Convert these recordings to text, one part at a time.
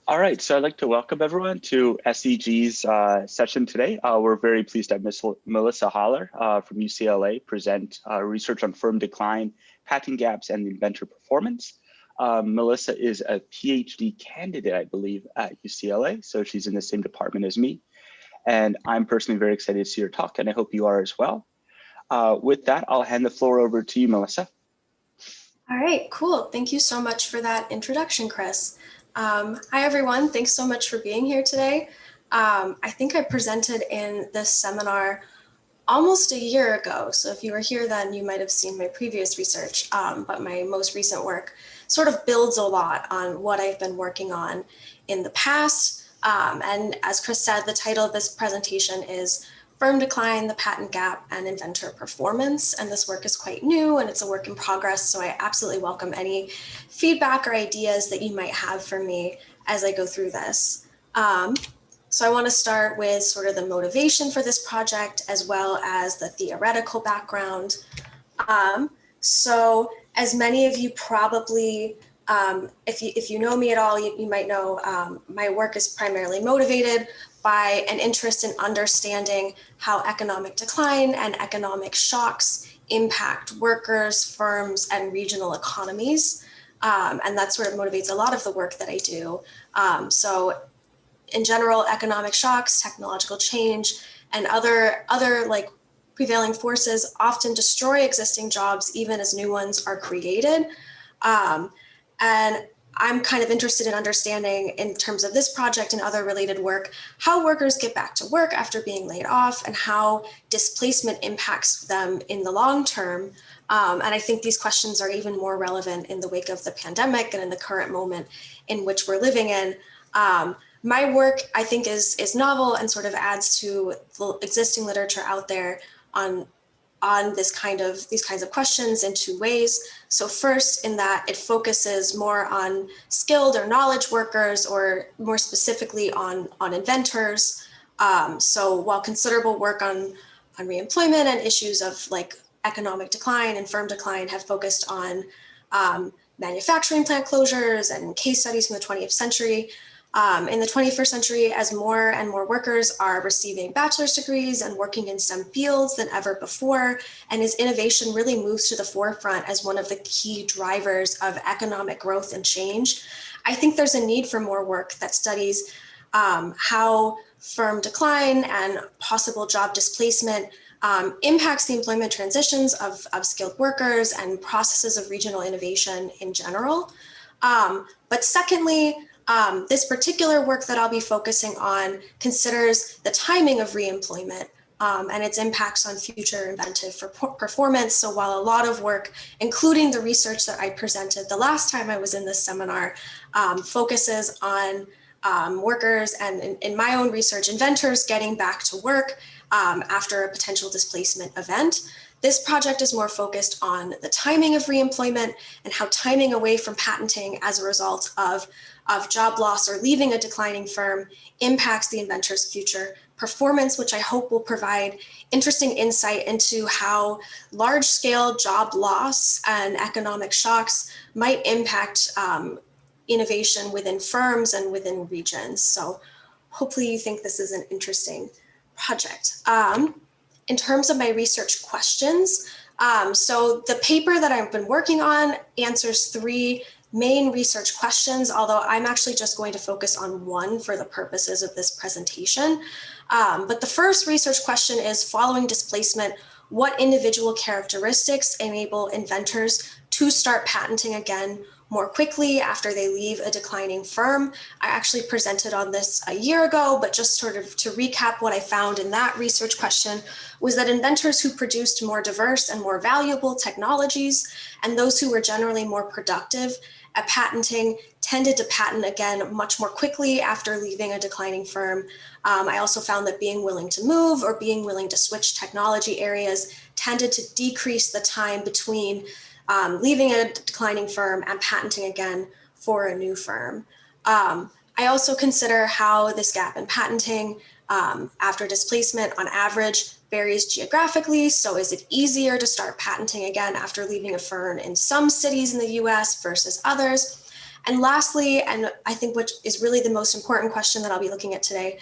All right, so I'd like to welcome everyone to SEG's session today. We're very pleased to have Ms. Melissa Haller from UCLA present research on firm decline, patent gaps, and inventor performance. Melissa is a PhD candidate, I believe, at UCLA, so she's in the same department as me. And I'm personally very excited to see her talk, and I hope you are as well. With that, I'll hand the floor over to you, Melissa. All right, cool. Thank you so much for that introduction, Chris. Hi, everyone. Thanks so much for being here today. I think I presented in this seminar almost a year ago. So if you were here then, you might have seen my previous research, but my most recent work sort of builds a lot on what I've been working on in the past. And as Chris said, the title of this presentation is Firm Decline, the Patent Gap, and Inventor Performance. And this work is quite new and it's a work in progress. So I absolutely welcome any feedback or ideas that you might have for me as I go through this. So I want to start with sort of the motivation for this project as well as the theoretical background. So as many of you probably, if you know me at all, you might know my work is primarily motivated by an interest in understanding how economic decline and economic shocks impact workers, firms, and regional economies. And that sort of motivates a lot of the work that I do. So in general, economic shocks, technological change, and other like prevailing forces often destroy existing jobs even as new ones are created. And I'm kind of interested in understanding, in terms of this project and other related work, how workers get back to work after being laid off and how displacement impacts them in the long term. And I think these questions are even more relevant in the wake of the pandemic and in the current moment in which we're living in. My work, I think, is novel and sort of adds to the existing literature out there on these kinds of questions in two ways. So first, in that it focuses more on skilled or knowledge workers, or more specifically on inventors. So while considerable work on reemployment and issues of like economic decline and firm decline have focused on manufacturing plant closures and case studies from the 20th century, in the 21st century, as more and more workers are receiving bachelor's degrees and working in STEM fields than ever before, and as innovation really moves to the forefront as one of the key drivers of economic growth and change, I think there's a need for more work that studies how firm decline and possible job displacement impacts the employment transitions of skilled workers and processes of regional innovation in general. But secondly, this particular work that I'll be focusing on considers the timing of reemployment and its impacts on future inventive performance. So while a lot of work, including the research that I presented the last time I was in this seminar, focuses on workers and in my own research, inventors getting back to work after a potential displacement event. This project is more focused on the timing of reemployment and how timing away from patenting as a result of job loss or leaving a declining firm impacts the inventor's future performance, which I hope will provide interesting insight into how large-scale job loss and economic shocks might impact innovation within firms and within regions. So hopefully you think this is an interesting project. In terms of my research questions, so the paper that I've been working on answers three main research questions, although I'm actually just going to focus on one for the purposes of this presentation. But the first research question is, following displacement, what individual characteristics enable inventors to start patenting again more quickly after they leave a declining firm? I actually presented on this a year ago, but just sort of to recap, what I found in that research question was that inventors who produced more diverse and more valuable technologies and those who were generally more productive at patenting tended to patent again much more quickly after leaving a declining firm. I also found that being willing to move or being willing to switch technology areas tended to decrease the time between leaving a declining firm and patenting again for a new firm. I also consider how this gap in patenting after displacement on average varies geographically. So is it easier to start patenting again after leaving a firm in some cities in the US versus others? And lastly, and I think which is really the most important question that I'll be looking at today,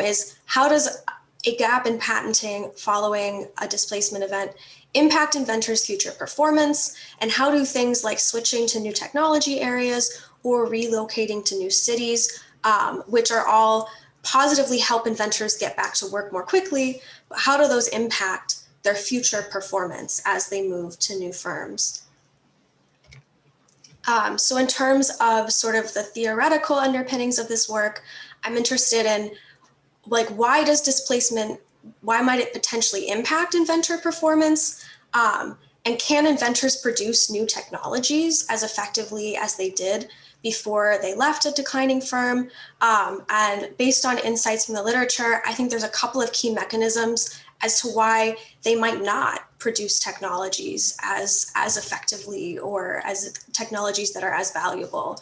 is how does a gap in patenting following a displacement event impact inventors' future performance? And how do things like switching to new technology areas or relocating to new cities, which are all positively help inventors get back to work more quickly, but how do those impact their future performance as they move to new firms? So in terms of sort of the theoretical underpinnings of this work, I'm interested in like, why does displacement, why might it potentially impact inventor performance? And can inventors produce new technologies as effectively as they did before they left a declining firm? And based on insights from the literature, I think there's a couple of key mechanisms as to why they might not produce technologies as effectively or as technologies that are as valuable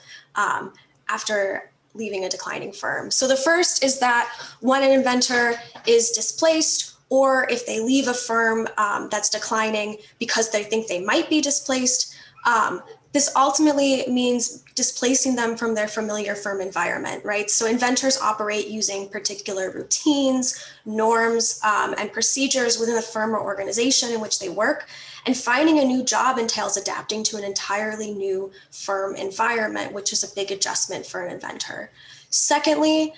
after leaving a declining firm. So the first is that when an inventor is displaced, or if they leave a firm that's declining because they think they might be displaced, this ultimately means displacing them from their familiar firm environment, right? So inventors operate using particular routines, norms, and procedures within the firm or organization in which they work. And finding a new job entails adapting to an entirely new firm environment, which is a big adjustment for an inventor. Secondly,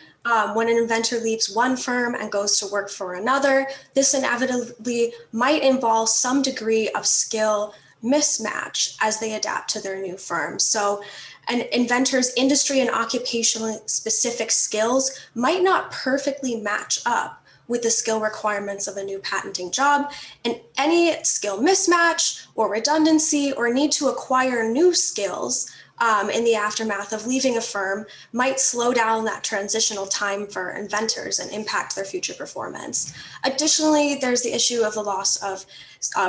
when an inventor leaves one firm and goes to work for another, this inevitably might involve some degree of skill mismatch as they adapt to their new firm. So an inventor's industry and occupational specific skills might not perfectly match up with the skill requirements of a new patenting job, and any skill mismatch or redundancy or need to acquire new skills in the aftermath of leaving a firm might slow down that transitional time for inventors and impact their future performance. Additionally, there's the issue of the loss of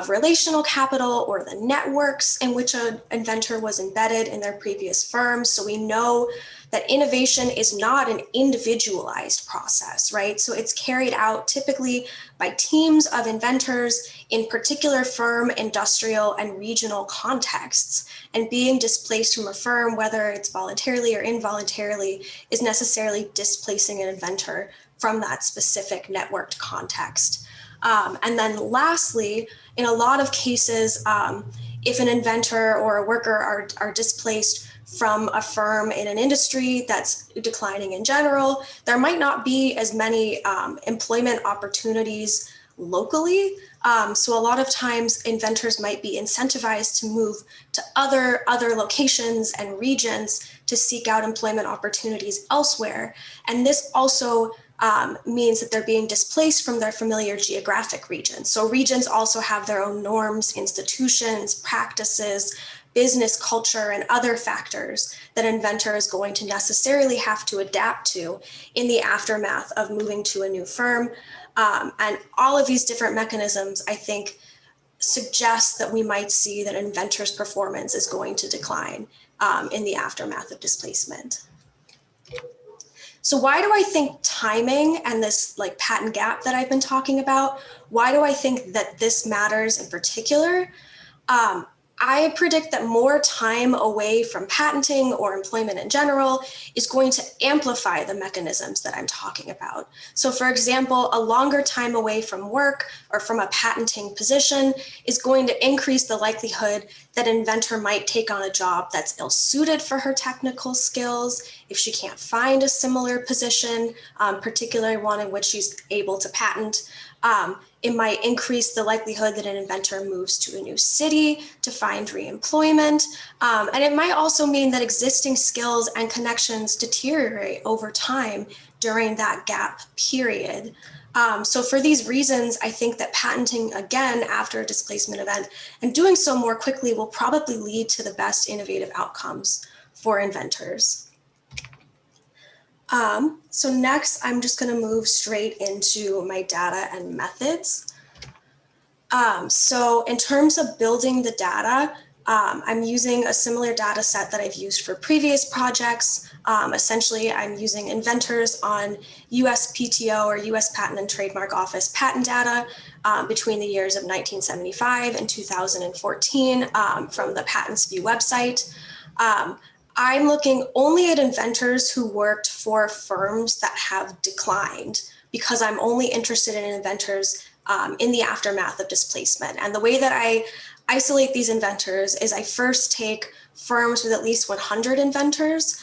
relational capital or the networks in which an inventor was embedded in their previous firm. So we know that innovation is not an individualized process, right? So it's carried out typically by teams of inventors in particular firm, industrial, and regional contexts. And being displaced from a firm, whether it's voluntarily or involuntarily, is necessarily displacing an inventor from that specific networked context. And then lastly, in a lot of cases, if an inventor or a worker are displaced from a firm in an industry that's declining in general, there might not be as many employment opportunities locally. So a lot of times inventors might be incentivized to move to other locations and regions to seek out employment opportunities elsewhere. And this also means that they're being displaced from their familiar geographic regions. So regions also have their own norms, institutions, practices, business culture, and other factors that an inventor is going to necessarily have to adapt to in the aftermath of moving to a new firm. And all of these different mechanisms, I think, suggest that we might see that an inventor's performance is going to decline in the aftermath of displacement. So why do I think timing and this like patent gap that I've been talking about, why do I think that this matters in particular? I predict that more time away from patenting or employment in general is going to amplify the mechanisms that I'm talking about. So for example, a longer time away from work or from a patenting position is going to increase the likelihood that an inventor might take on a job that's ill-suited for her technical skills if she can't find a similar position, particularly one in which she's able to patent. It might increase the likelihood that an inventor moves to a new city to find re-employment. And it might also mean that existing skills and connections deteriorate over time during that gap period. So for these reasons, I think that patenting again after a displacement event and doing so more quickly will probably lead to the best innovative outcomes for inventors. So next, I'm just going to move straight into my data and methods. So in terms of building the data, I'm using a similar data set that I've used for previous projects. Essentially, I'm using inventors on USPTO or US Patent and Trademark Office patent data between the years of 1975 and 2014 from the Patents View website. I'm looking only at inventors who worked for firms that have declined, because I'm only interested in inventors in the aftermath of displacement. And the way that I isolate these inventors is I first take firms with at least 100 inventors,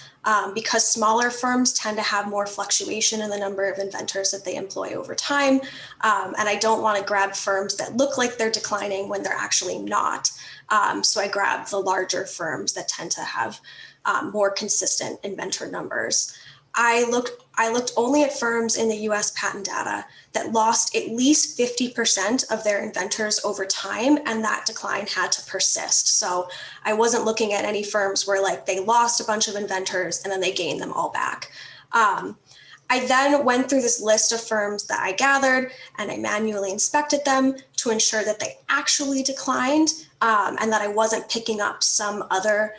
because smaller firms tend to have more fluctuation in the number of inventors that they employ over time. And I don't want to grab firms that look like they're declining when they're actually not. So I grab the larger firms that tend to have more consistent inventor numbers. I looked only at firms in the US patent data that lost at least 50% of their inventors over time, and that decline had to persist. So I wasn't looking at any firms where like they lost a bunch of inventors and then they gained them all back. I then went through this list of firms that I gathered and I manually inspected them to ensure that they actually declined, and that I wasn't picking up some other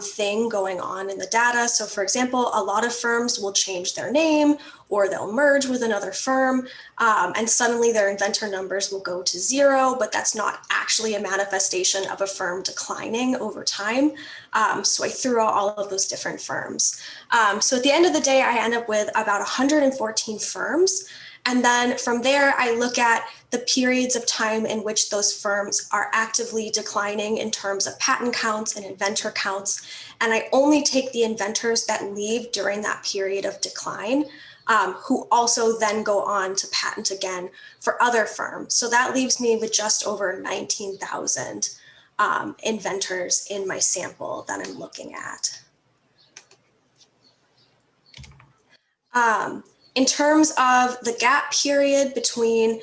thing going on in the data. So for example, a lot of firms will change their name or they'll merge with another firm, and suddenly their inventor numbers will go to 0, but that's not actually a manifestation of a firm declining over time. So I threw out all of those different firms. So at the end of the day, I end up with about 114 firms. And then from there, I look at the periods of time in which those firms are actively declining in terms of patent counts and inventor counts. And I only take the inventors that leave during that period of decline, who also then go on to patent again for other firms. So that leaves me with just over 19,000 inventors in my sample that I'm looking at. In terms of the gap period between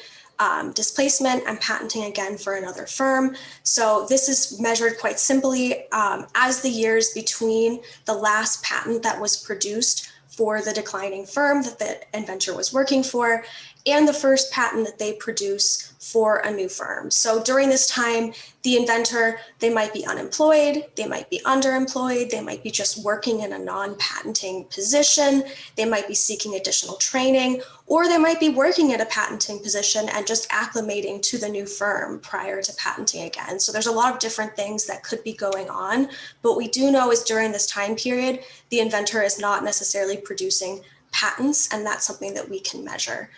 displacement and patenting again for another firm. So this is measured quite simply as the years between the last patent that was produced for the declining firm that the inventor was working for and the first patent that they produce for a new firm. So during this time, the inventor, they might be unemployed, they might be underemployed, they might be just working in a non-patenting position, they might be seeking additional training, or they might be working in a patenting position and just acclimating to the new firm prior to patenting again. So there's a lot of different things that could be going on, but what we do know is during this time period, the inventor is not necessarily producing patents, and that's something that we can measure.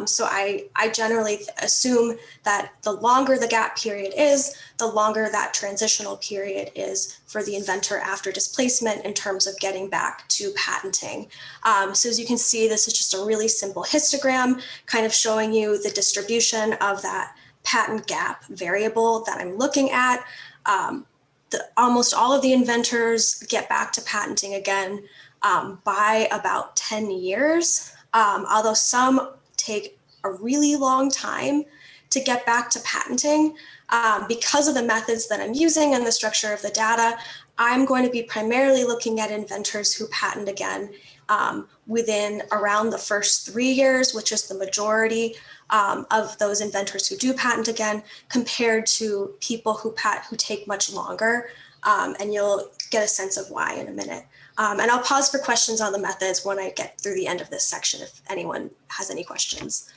So I generally assume that the longer the gap period is, the longer that transitional period is for the inventor after displacement in terms of getting back to patenting. So as you can see, this is just a really simple histogram kind of showing you the distribution of that patent gap variable that I'm looking at. Almost all of the inventors get back to patenting again by about 10 years, although some take a really long time to get back to patenting. Because of the methods that I'm using and the structure of the data, I'm going to be primarily looking at inventors who patent again within around the first 3 years, which is the majority of those inventors who do patent again, compared to people who take much longer. And you'll get a sense of why in a minute. And I'll pause for questions on the methods when I get through the end of this section if anyone has any questions.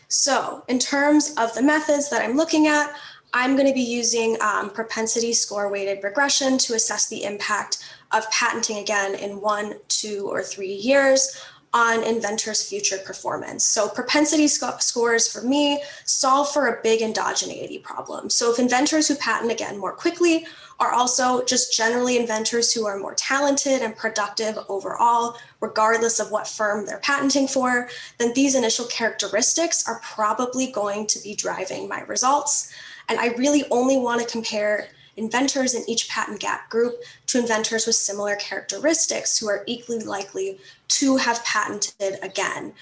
So in terms of the methods that I'm looking at, I'm going to be using propensity score weighted regression to assess the impact of patenting again in 1, 2, or 3 years on inventors' future performance. So propensity scores for me solve for a big endogeneity problem. So if inventors who patent again more quickly are also just generally inventors who are more talented and productive overall, regardless of what firm they're patenting for, then these initial characteristics are probably going to be driving my results. And I really only want to compare inventors in each patent gap group to inventors with similar characteristics who are equally likely to have patented again.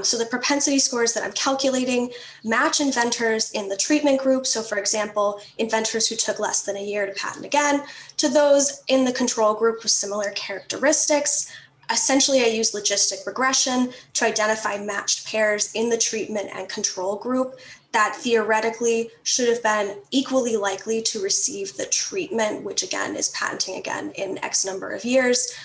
So the propensity scores that I'm calculating match inventors in the treatment group. So for example, inventors who took less than a year to patent again, to those in the control group with similar characteristics. Essentially, I use logistic regression to identify matched pairs in the treatment and control group that theoretically should have been equally likely to receive the treatment, which again is patenting again in X number of years.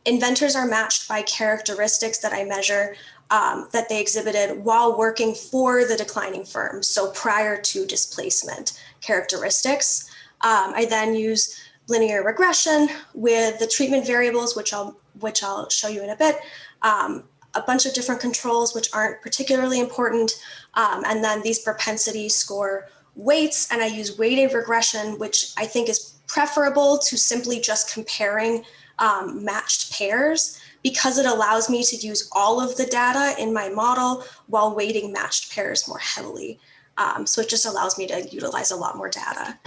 Inventors are matched by characteristics that I measure that they exhibited while working for the declining firm, so prior to displacement characteristics. I then use linear regression with the treatment variables, which I'll show you in a bit, a bunch of different controls which aren't particularly important, and then these propensity score weights, and I use weighted regression, which I think is preferable to simply just comparing matched pairs, because it allows me to use all of the data in my model while weighting matched pairs more heavily. So it just allows me to utilize a lot more data.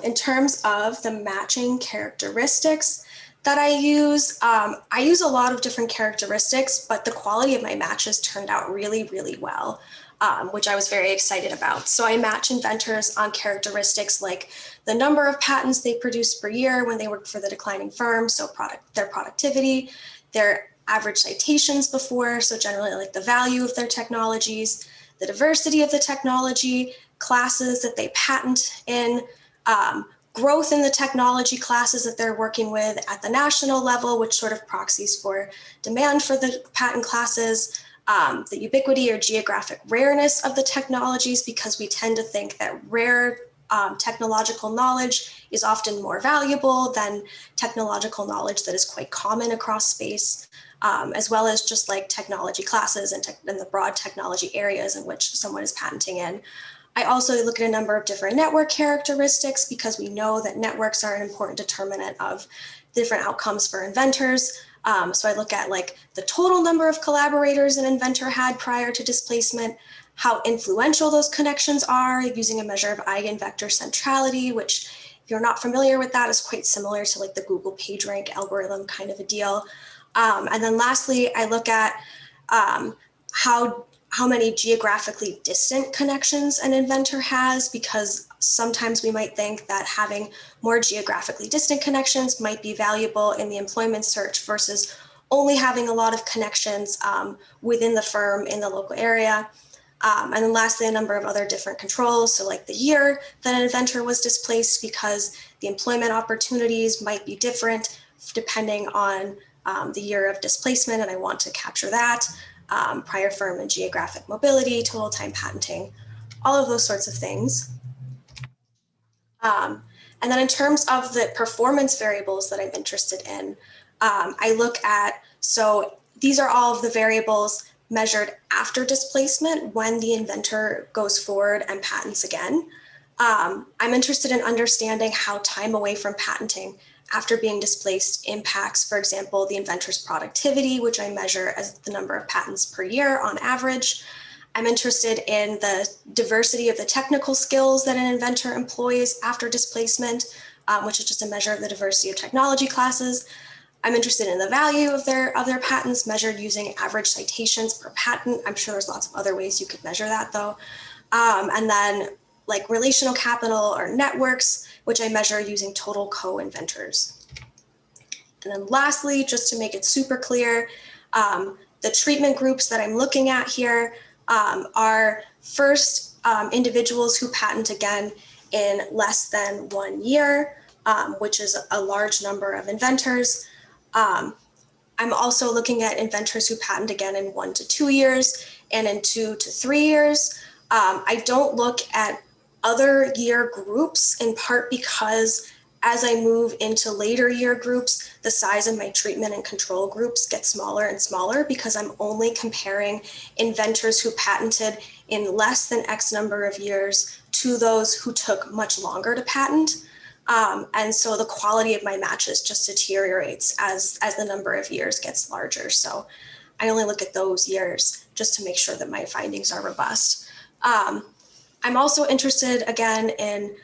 In terms of the matching characteristics that I use a lot of different characteristics, but the quality of my matches turned out really, really well, which I was very excited about. So I match inventors on characteristics like the number of patents they produced per year when they worked for the declining firm, so their productivity, their average citations before, so generally like the value of their technologies, the diversity of the technology, classes that they patent in, growth in the technology classes that they're working with at the national level, which sort of proxies for demand for the patent classes, the ubiquity or geographic rareness of the technologies, because we tend to think that rare technological knowledge is often more valuable than technological knowledge that is quite common across space, as well as just like technology classes and the broad technology areas in which someone is patenting in. I also look at a number of different network characteristics, because we know that networks are an important determinant of different outcomes for inventors. So I look at like the total number of collaborators an inventor had prior to displacement, how influential those connections are, using a measure of eigenvector centrality, which, if you're not familiar with that, is quite similar to like the Google PageRank algorithm kind of a deal. And then lastly, I look at how many geographically distant connections an inventor has, because sometimes we might think that having more geographically distant connections might be valuable in the employment search versus only having a lot of connections within the firm in the local area. And then lastly, a number of other different controls. So like the year that an inventor was displaced, because the employment opportunities might be different depending on the year of displacement, and I want to capture that. Prior firm and geographic mobility, total time patenting, all of those sorts of things. And then in terms of the performance variables that I'm interested in, I look at, so these are all of the variables measured after displacement when the inventor goes forward and patents again. I'm interested in understanding how time away from patenting after being displaced impacts, for example, the inventor's productivity, which I measure as the number of patents per year on average. I'm interested in the diversity of the technical skills that an inventor employs after displacement, which is just a measure of the diversity of technology classes. I'm interested in the value of their patents measured using average citations per patent. I'm sure there's lots of other ways you could measure that though. And then like relational capital or networks, which I measure using total co-inventors. And then lastly, just to make it super clear, the treatment groups that I'm looking at here are first individuals who patent again in less than 1 year, which is a large number of inventors. I'm also looking at inventors who patent again in 1 to 2 years and in 2 to 3 years. I don't look at other year groups, in part because as I move into later year groups, the size of my treatment and control groups get smaller and smaller, because I'm only comparing inventors who patented in less than X number of years to those who took much longer to patent. And so the quality of my matches just deteriorates as the number of years gets larger. So I only look at those years just to make sure that my findings are robust. I'm also interested again in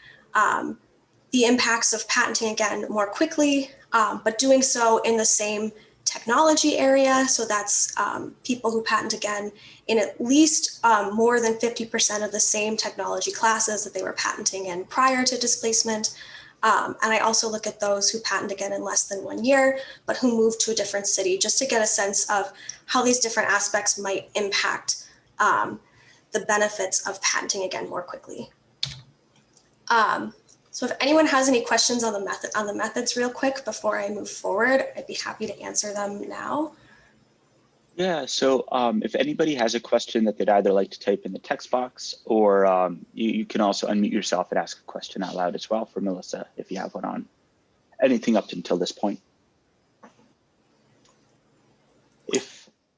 the impacts of patenting again more quickly, but doing so in the same technology area. So that's people who patent again in at least more than 50% of the same technology classes that they were patenting in prior to displacement. And I also look at those who patent again in less than 1 year, but who move to a different city, just to get a sense of how these different aspects might impact the benefits of patenting again more quickly. So if anyone has any questions on the methods real quick before I move forward, I'd be happy to answer them now. Yeah, so if anybody has a question that they'd either like to type in the text box, or you can also unmute yourself and ask a question out loud as well for Melissa, if you have one on anything up until this point.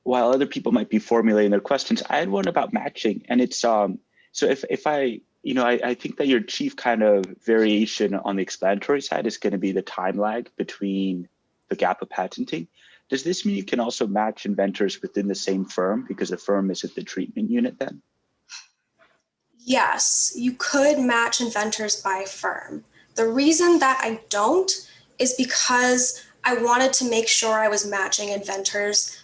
While other people might be formulating their questions, I had one about matching, and it's so if I I think that your chief kind of variation on the explanatory side is going to be the time lag between the gap of patenting. Does this mean you can also match inventors within the same firm because the firm is at the treatment unit then? Yes, you could match inventors by firm. The reason that I don't is because I wanted to make sure I was matching inventors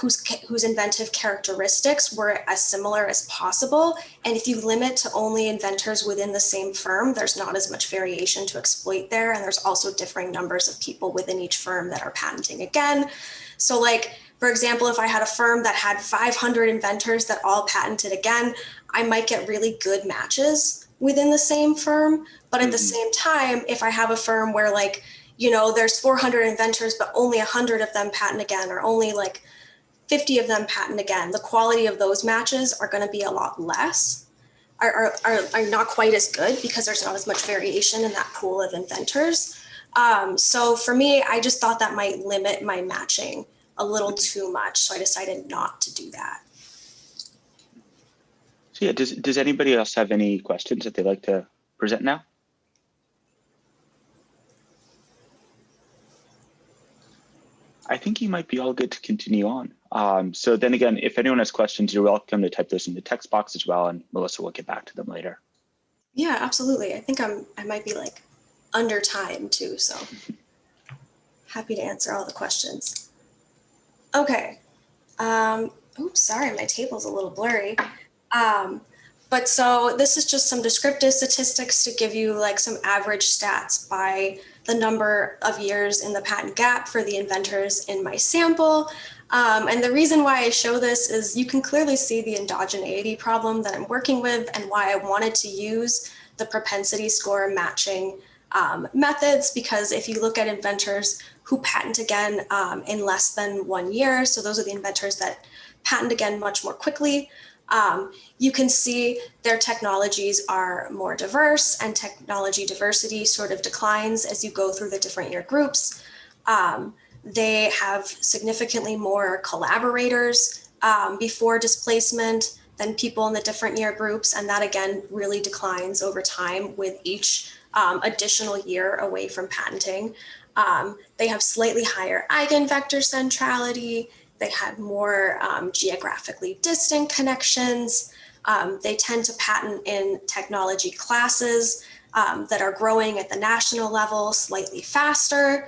whose inventive characteristics were as similar as possible. And if you limit to only inventors within the same firm, there's not as much variation to exploit there. And there's also differing numbers of people within each firm that are patenting again. So like, for example, if I had a firm that had 500 inventors that all patented again, I might get really good matches within the same firm. But at the same time, if I have a firm where like, there's 400 inventors, but only 100 of them patent again, or only like 50 of them patent again, the quality of those matches are going to be a lot less, are not quite as good because there's not as much variation in that pool of inventors. So for me, I just thought that might limit my matching a little too much. So I decided not to do that. So yeah, does anybody else have any questions that they'd like to present now? I think you might be all good to continue on. So then again, if anyone has questions, you're welcome to type those in the text box as well, and Melissa will get back to them later. Yeah, absolutely. I think I might be like under time too, so happy to answer all the questions. Okay. Oops, sorry, my table's a little blurry. But so this is just some descriptive statistics to give you like some average stats by the number of years in the patent gap for the inventors in my sample. And the reason why I show this is you can clearly see the endogeneity problem that I'm working with and why I wanted to use the propensity score matching methods, because if you look at inventors who patent again in less than 1 year, so those are the inventors that patent again much more quickly, you can see their technologies are more diverse, and technology diversity sort of declines as you go through the different year groups. They have significantly more collaborators before displacement than people in the different year groups, and that again really declines over time with each additional year away from patenting. They have slightly higher eigenvector centrality. They have more geographically distant connections. They tend to patent in technology classes that are growing at the national level slightly faster.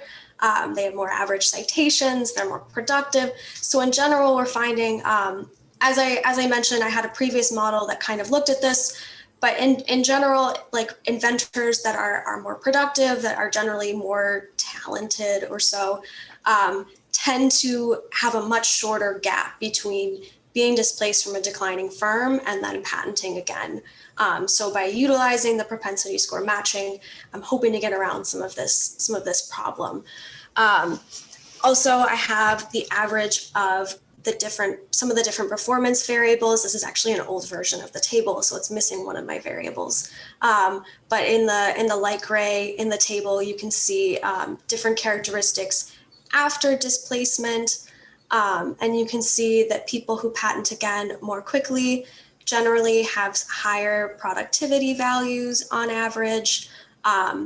They have more average citations. They're more productive. So in general, we're finding, as I mentioned, I had a previous model that kind of looked at this. But in general, like inventors that are more productive, that are generally more talented or so, tend to have a much shorter gap between being displaced from a declining firm and then patenting again. So by utilizing the propensity score matching, I'm hoping to get around some of this problem. Also, I have the average of some of the different performance variables. This is actually an old version of the table, so it's missing one of my variables. But in the light gray in the table, you can see different characteristics after displacement. And you can see that people who patent again more quickly generally have higher productivity values on average.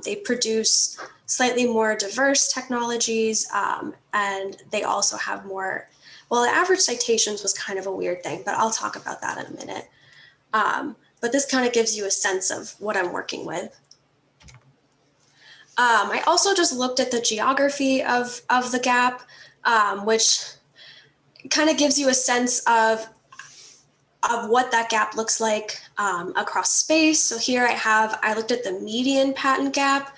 They produce slightly more diverse technologies, and they also have more, well, the average citations was kind of a weird thing, but I'll talk about that in a minute. But this kind of gives you a sense of what I'm working with. I also just looked at the geography of the gap, which kind of gives you a sense of what that gap looks like across space. So here I looked at the median patent gap,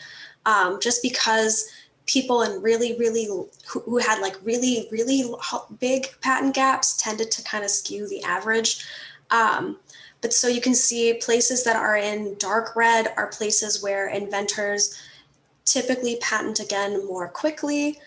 just because people in who had like really big patent gaps tended to kind of skew the average. But so you can see places that are in dark red are places where inventors typically patent again more quickly.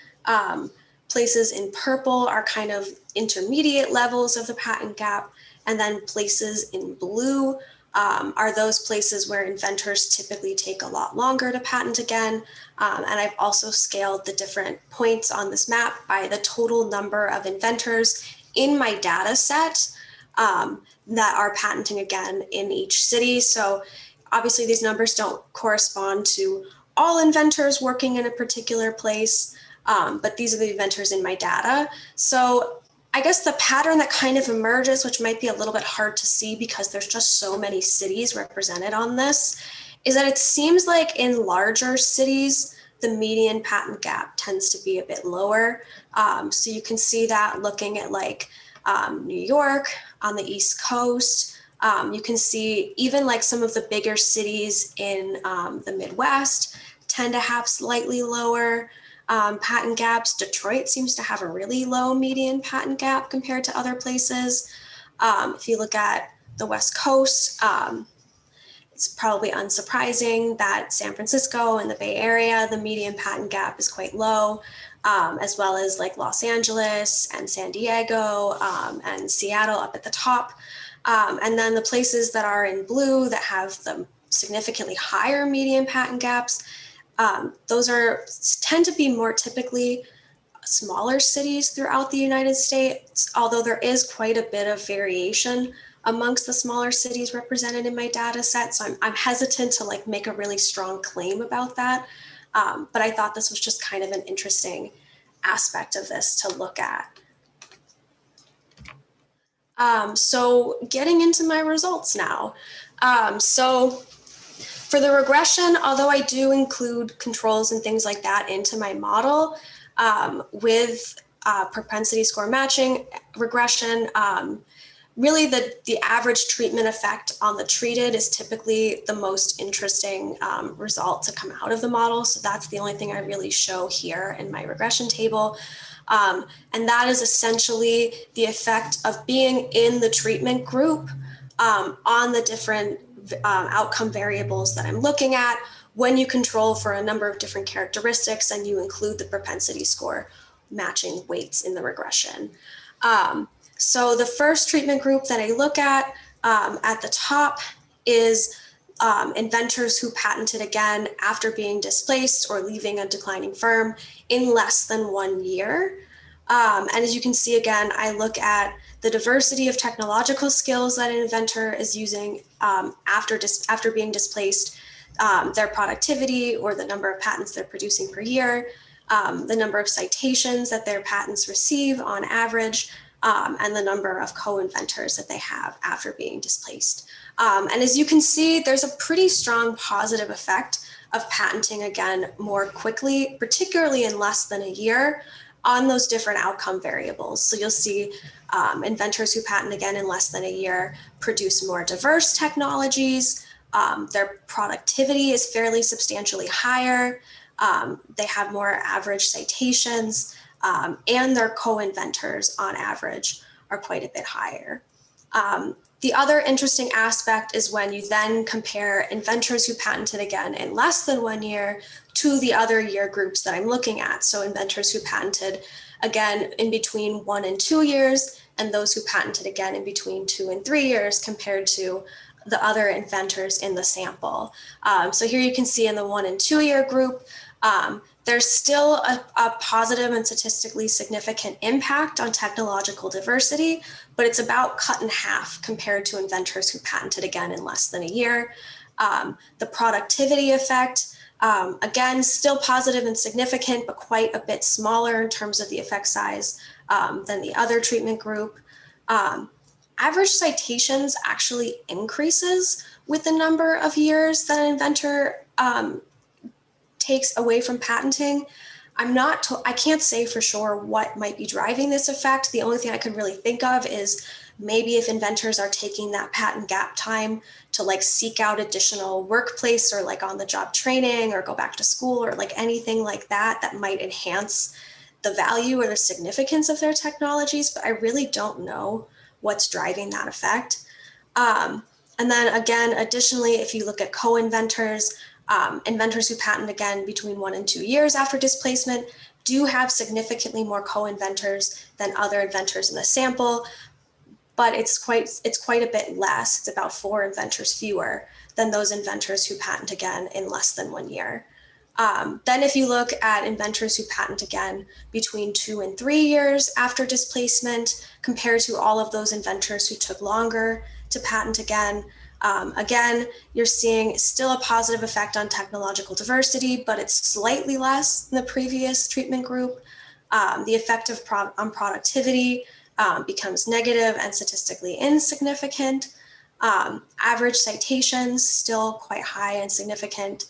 Places in purple are kind of intermediate levels of the patent gap. And then places in blue are those places where inventors typically take a lot longer to patent again. And I've also scaled the different points on this map by the total number of inventors in my data set that are patenting again in each city. So obviously these numbers don't correspond to all inventors working in a particular place, but these are the inventors in my data. So I guess the pattern that kind of emerges, which might be a little bit hard to see because there's just so many cities represented on this, is that it seems like in larger cities, the median patent gap tends to be a bit lower. So you can see that looking at like New York on the East Coast. You can see even like some of the bigger cities in the Midwest tend to have slightly lower patent gaps. Detroit seems to have a really low median patent gap compared to other places. If you look at the West Coast, it's probably unsurprising that San Francisco and the Bay Area, the median patent gap is quite low, as well as like Los Angeles and San Diego and Seattle up at the top. And then the places that are in blue that have the significantly higher median patent gaps, those tend to be more typically smaller cities throughout the United States, although there is quite a bit of variation amongst the smaller cities represented in my data set. So I'm hesitant to like make a really strong claim about that. But I thought this was just kind of an interesting aspect of this to look at. So getting into my results now. So for the regression, although I do include controls and things like that into my model, with propensity score matching regression, really the average treatment effect on the treated is typically the most interesting result to come out of the model. So that's the only thing I really show here in my regression table. And that is essentially the effect of being in the treatment group on the different outcome variables that I'm looking at when you control for a number of different characteristics and you include the propensity score matching weights in the regression. So the first treatment group that I look at the top is inventors who patented again after being displaced or leaving a declining firm in less than 1 year. And as you can see, again, I look at the diversity of technological skills that an inventor is using after being displaced, their productivity or the number of patents they're producing per year, the number of citations that their patents receive on average, and the number of co-inventors that they have after being displaced. And as you can see, there's a pretty strong positive effect of patenting again more quickly, particularly in less than a year, on those different outcome variables. So you'll see inventors who patent again in less than a year produce more diverse technologies. Their productivity is fairly substantially higher. They have more average citations, and their co-inventors on average are quite a bit higher. The other interesting aspect is when you then compare inventors who patented again in less than 1 year to the other year groups that I'm looking at. So inventors who patented again in between 1 and 2 years, and those who patented again in between 2 and 3 years compared to the other inventors in the sample. So here you can see in the 1 and 2 year group, there's still a positive and statistically significant impact on technological diversity, but it's about cut in half compared to inventors who patented again in less than a year. The productivity effect, again, still positive and significant, but quite a bit smaller in terms of the effect size than the other treatment group. Average citations actually increases with the number of years that an inventor takes away from patenting. I can't say for sure what might be driving this effect. The only thing I could really think of is maybe if inventors are taking that patent gap time to like seek out additional workplace or like on the job training or go back to school or like anything like that, that might enhance the value or the significance of their technologies, but I really don't know what's driving that effect. And then again, additionally, if you look at co-inventors, Inventors who patent again between 1 and 2 years after displacement do have significantly more co-inventors than other inventors in the sample, but it's quite a bit less. It's about 4 inventors fewer than those inventors who patent again in less than 1 year. Then if you look at inventors who patent again between 2 and 3 years after displacement, compared to all of those inventors who took longer to patent again, again, you're seeing still a positive effect on technological diversity, but it's slightly less than the previous treatment group. The effect on productivity becomes negative and statistically insignificant. Average citations still quite high and significant,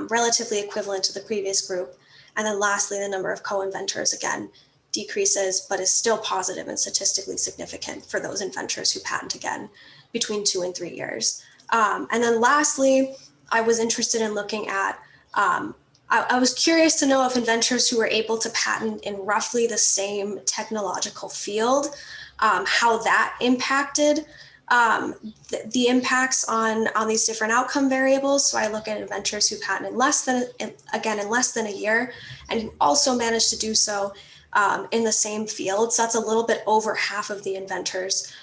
relatively equivalent to the previous group. And then lastly, the number of co-inventors again decreases, but is still positive and statistically significant for those inventors who patent again between 2 and 3 years. And then lastly, I was interested in looking at, I was curious to know if inventors who were able to patent in roughly the same technological field, how that impacted the impacts on these different outcome variables. So I look at inventors who patent in less than a year, and who also managed to do so in the same field. So that's a little bit over half of the inventors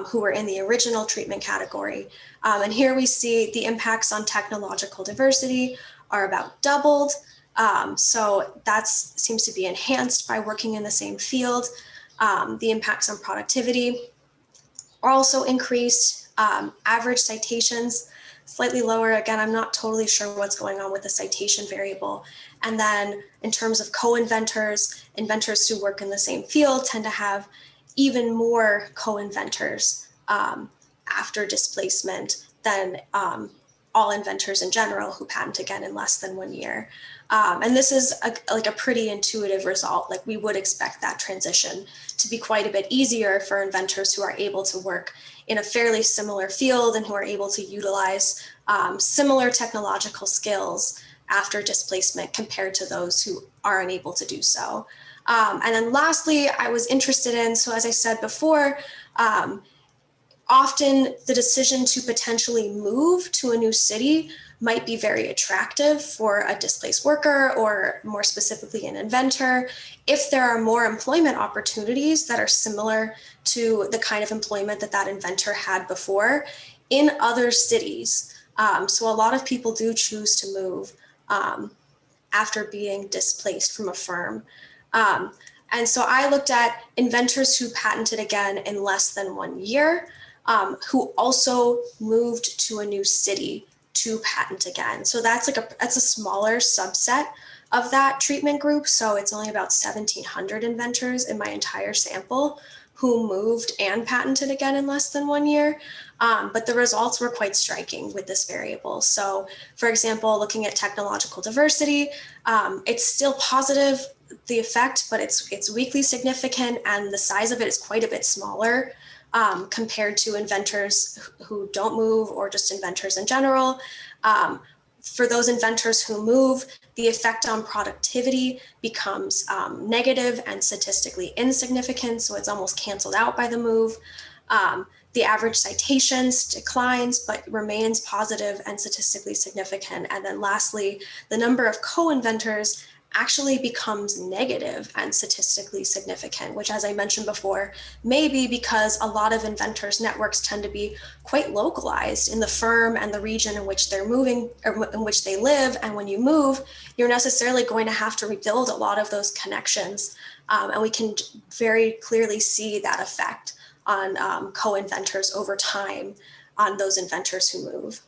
who were in the original treatment category. And here we see the impacts on technological diversity are about doubled. So that seems to be enhanced by working in the same field. The impacts on productivity are also increased. Average citations, slightly lower. Again, I'm not totally sure what's going on with the citation variable. And then in terms of co-inventors, inventors who work in the same field tend to have even more co-inventors after displacement than all inventors in general who patent again in less than 1 year. And this is a pretty intuitive result. Like, we would expect that transition to be quite a bit easier for inventors who are able to work in a fairly similar field and who are able to utilize similar technological skills after displacement compared to those who are unable to do so. And then lastly, I was interested in, so as I said before, often the decision to potentially move to a new city might be very attractive for a displaced worker, or more specifically an inventor, if there are more employment opportunities that are similar to the kind of employment that that inventor had before in other cities. So a lot of people do choose to move after being displaced from a firm. And so I looked at inventors who patented again in less than 1 year, who also moved to a new city to patent again. So that's a smaller subset of that treatment group. So it's only about 1,700 inventors in my entire sample who moved and patented again in less than 1 year. But the results were quite striking with this variable. So for example, looking at technological diversity, it's still positive, the effect, but it's weakly significant, and the size of it is quite a bit smaller compared to inventors who don't move, or just inventors in general. For those inventors who move, the effect on productivity becomes negative and statistically insignificant, so it's almost canceled out by the move. The average citations declines, but remains positive and statistically significant. And then lastly, the number of co-inventors actually becomes negative and statistically significant, which, as I mentioned before, may be because a lot of inventors' networks tend to be quite localized in the firm and the region in which they're moving, or in which they live. And when you move, you're necessarily going to have to rebuild a lot of those connections. And we can very clearly see that effect on co-inventors over time on those inventors who move.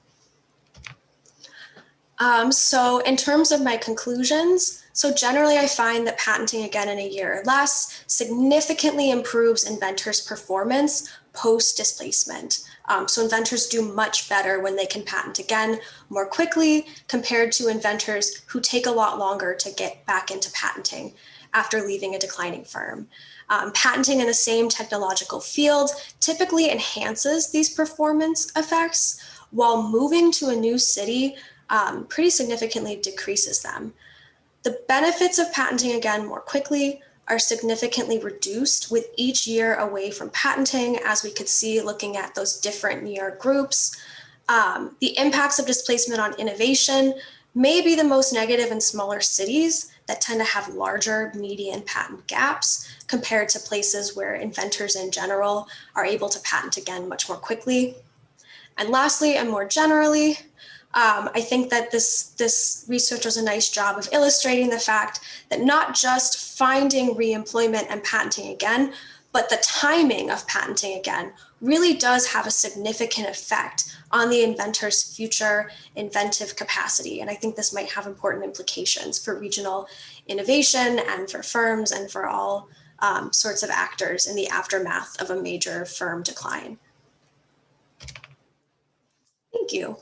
So in terms of my conclusions, so generally I find that patenting again in a year or less significantly improves inventors' performance post-displacement. So inventors do much better when they can patent again more quickly compared to inventors who take a lot longer to get back into patenting after leaving a declining firm. Patenting in the same technological field typically enhances these performance effects, while moving to a new city pretty significantly decreases them. The benefits of patenting again more quickly are significantly reduced with each year away from patenting, as we could see looking at those different year groups. The impacts of displacement on innovation may be the most negative in smaller cities that tend to have larger median patent gaps compared to places where inventors in general are able to patent again much more quickly. And lastly, and more generally, I think that this research does a nice job of illustrating the fact that not just finding reemployment and patenting again, but the timing of patenting again really does have a significant effect on the inventor's future inventive capacity. And I think this might have important implications for regional innovation and for firms and for all sorts of actors in the aftermath of a major firm decline. Thank you.